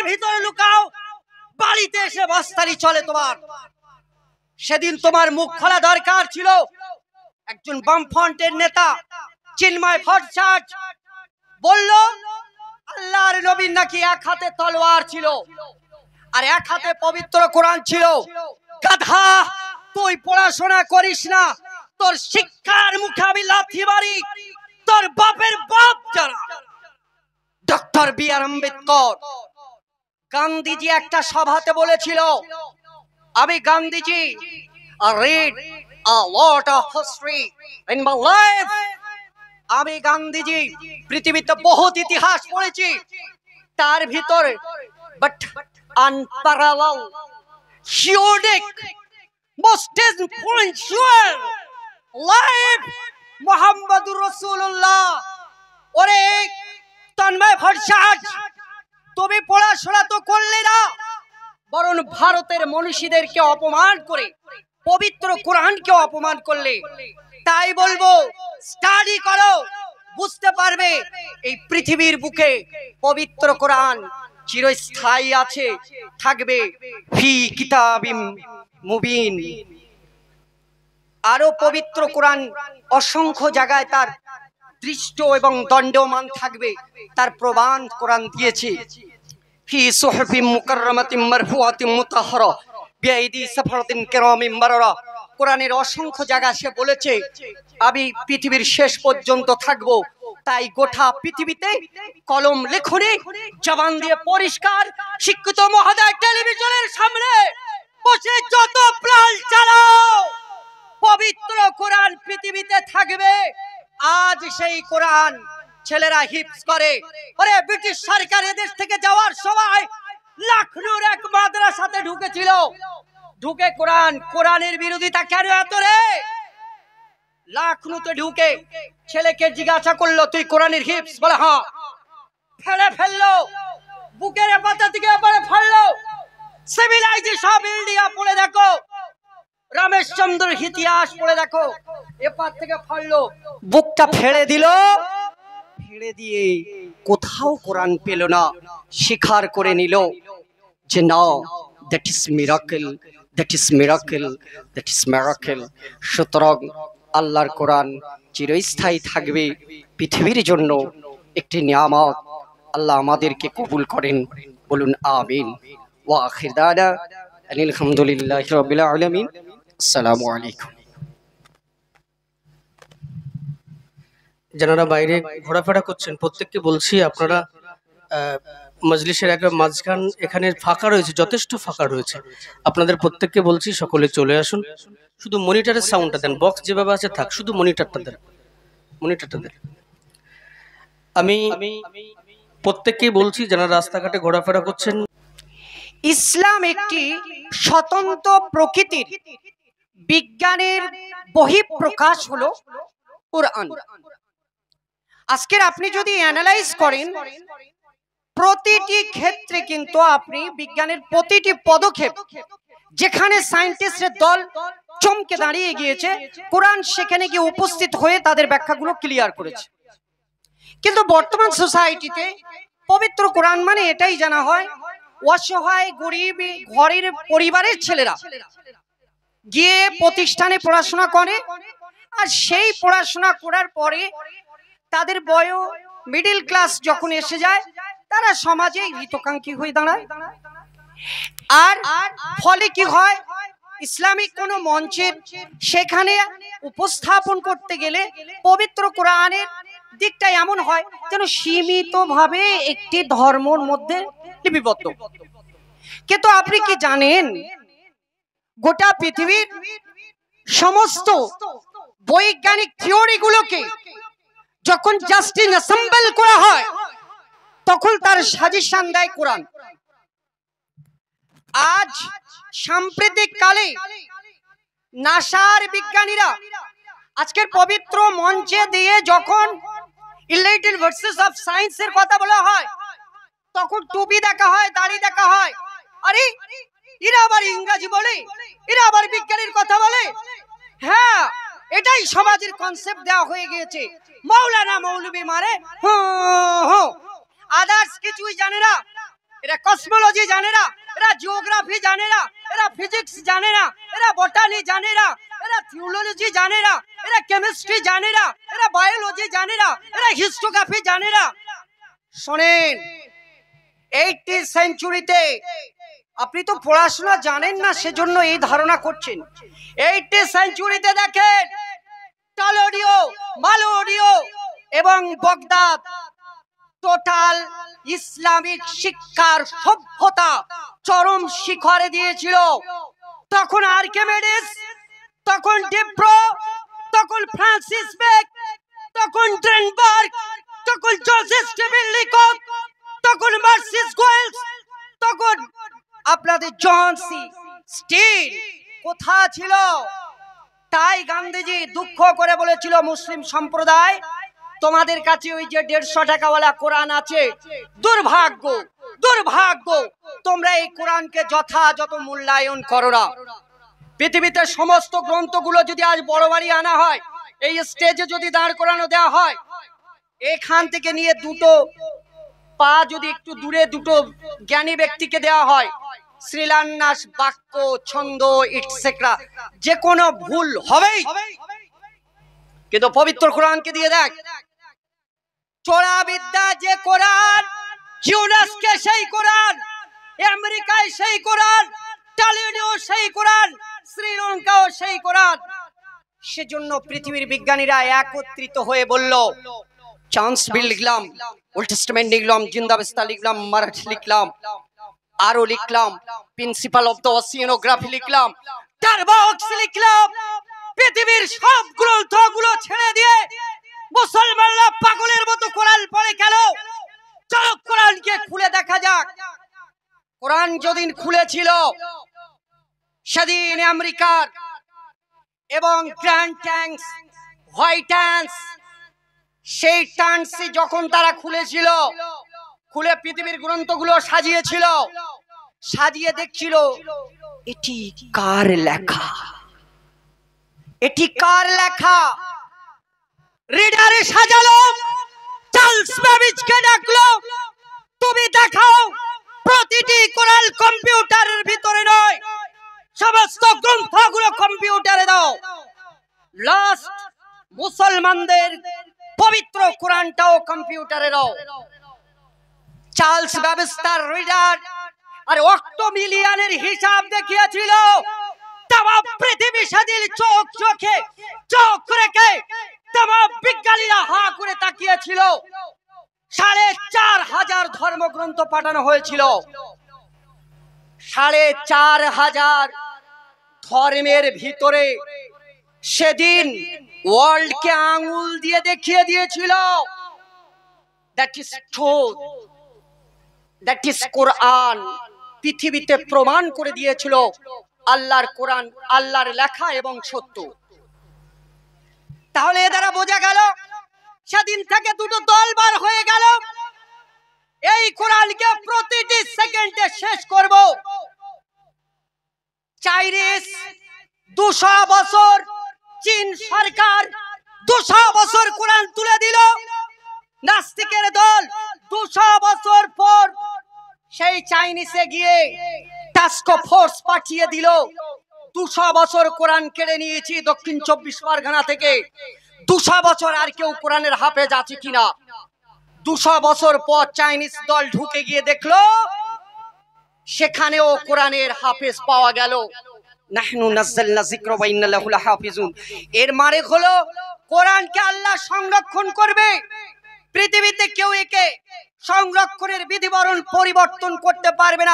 ভিতরে লুকাও, বাড়িতে এসে বস্তারি চলে তোমার। সেদিন তোমার মুখ খোলা দরকার ছিল। একজন বামফ্রন্টের নেতা চিন্ময় ভট্টাচার্য বলল আল্লাহর নবীর নাকি এক হাতে তলোয়ার ছিল আর এক হাতে পবিত্র কোরআন ছিল। গাধা, তুই পড়াশোনা করিস না, তোর শিক্ষার মুখে আমি লাথি মারি, তোর বাপের বাপ যারা। ডক্টর বি আর আম্বেদকর, গান্ধীজি একটা সভাতে বলেছিল, আমি Gandhiji read a lot of history in my life. আমি গান্ধীজি পৃথিবীতে বহুত ইতিহাস পড়েছি, তার ভিতরে but unparalleled, unique, most influential life মুহাম্মদুর রাসূলুল্লাহ। ওরে তন্ময় ভট্টাচার্য, তুমি পড়াশোনা তো করলে না, বরং ভারতের মনীষীদেরকে অপমান করে পবিত্র কোরআনকে অপমান করলে। তাই বলবো, স্টাডি করো, বুঝতে পারবে এই পৃথিবীর বুকে পবিত্র কোরআন চিরস্থায়ী আছে, থাকবে। ফি কিতাবিম মুবিন। আরো পবিত্র কোরআন অসংখ্য জায়গায় তার দৃষ্ট এবং দণ্ডমান থাকবে, তার প্রমাণ কোরআন দিয়েছে। ফি সুহফিম মুকাররামাতিম মারফুআতিম মুতাহহারা বিআইদি সাফারাতিন কিরামিম বারারা। কোরআনের অসংখ্য জায়গা সে বলেছে আমি পৃথিবীর শেষ পর্যন্ত থাকবো। তাই গোটা পৃথিবীতে কলম লেখনে জবান দিয়ে পরিষ্কার শিক্ষিত মহোদয় টেলিভিশনের সামনে বসে যত প্রাণ চালাও, পবিত্র কোরআন পৃথিবীতে থাকবে। আজ সেই কোরআন ছেলেরা হিপস করে। আরে ব্রিটিশ সরকার এদেশ থেকে যাওয়ার সময় লখনৌর এক মাদ্রাসাতে ঢুকেছিল, ঢুকে কোরআনের বিরোধিতা কেন এত রে? লখনৌতে ঢুকে ছেলেকে জিজ্ঞাসা করলো তুই কোরআনের হিপস? বলে হ্যাঁ। ফেলে ফেললো, বুকের পাতা থেকে এবারে ফেললো। সিভিলাইজেশন অফ ইন্ডিয়া পড়ে দেখো, রমেশচন্দ্র ইতিহাস পড়ে দেখো, এপার থেকে ফেললো, বুকটা ফেড়ে দিল। ফেড়ে দিয়ে কোথাও কোরআন পেল না, স্বীকার করে নিল যে না, that is miracle, that is miracle, that is miracle. সুতরাং আল্লাহর কোরআন চিরস্থায়ী থাকবে, পৃথিবীর জন্য একটি নিয়ামত। আল্লাহ আমাদেরকে কবুল করেন, বলুন আমিন। ওয়া আখির দাওয়ানা আলহামদুলিল্লাহি রাব্বিল আলামিন। আসসালামু আলাইকুম। যারা বাইরে ঘোরাফেরা করছেন প্রত্যেককে বলছি আপনারা মজলিসের একটা মাঝখান এখানে ফাঁকা রয়েছে, যথেষ্ট ফাঁকা রয়েছে। আপনাদের প্রত্যেককে বলছি সকলে চলে আসুন। শুধু মনিটরের সাউন্ডটা দেন, বক্স যেভাবে আছে থাক, শুধু মনিটরটা দেন, মনিটরটা দেন। আমি প্রত্যেককেই বলছি যারা রাস্তাঘাটে ঘোরাফেরা করছেন, ইসলাম একটি স্বতন্ত্র প্রকৃতির বিজ্ঞানের বহিঃপ্রকাশ হলো কোরআন। আজকের আপনি যদি অ্যানালাইজ করেন, প্রতিটি ক্ষেত্রে কিন্তু আপনি বিজ্ঞানের প্রতিটি পদক্ষেপ যেখানে সায়েন্টিস্টের দল চমকে দাঁড়িয়ে গিয়েছে, কোরআন সেখানে গিয়ে উপস্থিত হয়ে তাদের ব্যাখ্যাগুলো ক্লিয়ার করেছে। কিন্তু বর্তমান সোসাইটিতে পবিত্র কোরআন মানে এটাই জানা হয় অসহায় গরিব ঘরের পরিবারের ছেলেরা গিয়ে প্রতিষ্ঠানে পড়াশোনা করে, আর সেই পড়াশোনা করার পরে তাদের বয়স মিডল ক্লাস যখন এসে যায়, তারা সমাজে হিতকাঙ্ক্ষী হয়ে দাঁড়ায়। আর ফলে কি হয়, ইসলামিক কোনো মঞ্চের সেখানে উপস্থাপন করতে গেলে পবিত্র কোরআনের দিকটা এমন হয় যেন সীমিতভাবে একটি ধর্মের মধ্যে লিপিবদ্ধ। কিন্তু আপনি কি জানেন, গোটা পৃথিবীর সমস্ত বৈজ্ঞানিক থিওরিগুলোকে যখন জাস্টিস অ্যাসেম্বল করা হয় তখন তার সাজেশন দেয় কোরআন। আজ সাম্প্রতিক কালে নাসার বিজ্ঞানীরা আজকের পবিত্র মঞ্চে দিয়ে যখন ইলেকট্রিক ভার্সেস অফ সায়েন্সের কথা বলা হয়, তখন টুপি দেখা হয়, দাড়ি দেখা হয়। আরে এরা আবার ইংরেজি বলে, এরা আবার বিজ্ঞানের কথা বলে। হ্যাঁ, এটাই সমাজের কনসেপ্ট দেওয়া হয়ে গিয়েছে। মাওলানা মৌলবি মারে আদার্স কিছুই জানে না। এরা কসমোলজি জানে না, এরা জিওগ্রাফি জানে না, এরা ফিজিক্স জানে না, এরা বটানি জানে না, এরা থিওলজি জানে না, এরা কেমিস্ট্রি জানে না, এরা বায়োলজি জানে না, এরা হিস্টোগ্রাফি জানে না। শোনেন, 80 সেঞ্চুরিতে আপনি তো পড়াশোনা জানেন না, সেজন্য এই ধারণা করছেন। 80 সেঞ্চুরিতে দেখেন টলেডো, মালোডিও এবং বগদাদ টোটাল ইসলামিক শিক্ষার সভ্যতা চরম শিখরে দিয়েছিল। তখন আর্কিমিডিস, তখন ডিপ্রো, তখন ফ্রান্সিস বেক, তখন ডেনবার্গ, তখন জোসেফ স্টিভেন লিকক, তখন মার্সিস গোয়েলস, তখন আপনাদের জন সি স্টিল কোথা ছিল? তাই গান্ধীজি দুঃখ করে বলেছিল, মুসলিম সম্প্রদায়, তোমাদের কাছে ওই যে 150 টাকাওয়ালা কোরআন আছে, দুর্ভাগ্য দুর্ভাগ্য, তোমরা এই কোরআনকে যথাযথ মূল্যায়ন করো না। পৃথিবীতে সমস্ত গ্রন্থগুলো যদি আজ বড় বাড়ি আনা হয়, এই স্টেজে যদি দাঁড় করানো দেওয়া হয়, এখান থেকে নিয়ে দুটো পা যদি একটু দূরে দুটো জ্ঞানী ব্যক্তিকে দেওয়া হয়, শ্রীলান্যাস, বাক্য, ছন্দ, ইটসেট্রা, যে কোনো ভুল হবেই। কিন্তু পবিত্র কোরআনকে দিয়ে দেখ, চোরা বিদ্যা যে কোরআন, ইউনেস্কো সেই কোরআন, আমেরিকায় সেই কোরআন, টলেডো সেই কোরআন, শ্রীলঙ্কাও সেই কোরআন। সেজন্য পৃথিবীর বিজ্ঞানীরা একত্রিত হয়ে বলল, চান্স বিল লিখলাম, ওল্ড টেস্টামেন্ট লিখলাম, জিন্দাবেস্তা লিখলাম, মারাঠি লিখলাম, আরো লিখলাম, প্রিন্সিপাল অফ দ্য ওসিয়ানোগ্রাফি লিখলাম, টারবক্স লিখলাম। পৃথিবীর সব গ্রন্থগুলো ছেড়ে দিয়ে মুসলমানরা পাগলের মতো কোরআন পড়ে গেল। চলো কোরআনকে খুলে দেখা যাক। কোরআন যেদিন খুলেছিল, সেদিন আমেরিকার এবং গ্র্যান্ড ট্যাঙ্কস, হোয়াইট হ্যান্ডস, সেই টান্সি যখন তারা খুলেছিল, খুলে পৃথিবীর গ্রন্থগুলো সাজিয়েছিল, সাজিয়ে দেখছিল এটি কার লেখা, এটি কার লেখা। রিডারে সাজালো, চার্লস বেবিজকে ডাকলো, তুমি দেখাও প্রতিটি কোরআন কম্পিউটারের ভিতরে নয়, সমস্ত গ্রন্থগুলো কম্পিউটারে দাও। লাস্ট মুসলমানদের পবিত্র কোরআনটাও কম্পিউটারে দাও। চার্লস বেবিজ তার রিডার আর অক্টোমিলিয়নের হিসাব দেখিয়েছিল। तमाम পৃথিবী সেদিন চোখ রেখে तमाम বিজ্ঞানীরা হা করে তাকিয়েছিল। 4500 ধর্মগ্রন্থ পাঠানো হয়েছিল। 4500 ধর্মের ভিতরে সেদিন ওয়ার্ল্ডকে আঙ্গুল দিয়ে দেখিয়ে দিয়েছিল, that is truth, that is কোরআন। পৃথিবীতে প্রমাণ করে দিয়েছিল আল্লাহর কোরআন আল্লাহর লেখা এবং সত্য। তাহলে এ দ্বারা বোঝা গেল, সেদিন থেকে দুটো দল বার হয়ে গেল, এই কোরআনকে প্রতিটি সেকেন্ডে শেষ করব। চাইনিজ 200 বছর, চীন সরকার 200 বছর কোরআন তুলে দিল। নাস্তিকের দল 200 বছর পর সেই চাইনিজে গিয়ে টাস্ক ফোর্স পাঠিয়ে দিল। 200 বছর কোরআন কেড়ে নিয়েছি দক্ষিণ 24 পরগনা থেকে। 200 বছর আর কেউ কোরআনের হাফেজ আছে কিনা। 200 বছর পর চাইনিজ দল ঢুকে গিয়ে দেখলো সেখানেও কোরআনের হাফেজ পাওয়া গেল। নাহনু নাযালনা যিকরা ওয়া ইন্না লাহু লাহাফিজুন। এর মানে হলো কোরআনকে আল্লাহ সংরক্ষণ করবে। পৃথিবীতে কেউ একে সংরক্ষণের বিধিবরণ পরিবর্তন করতে পারবে না।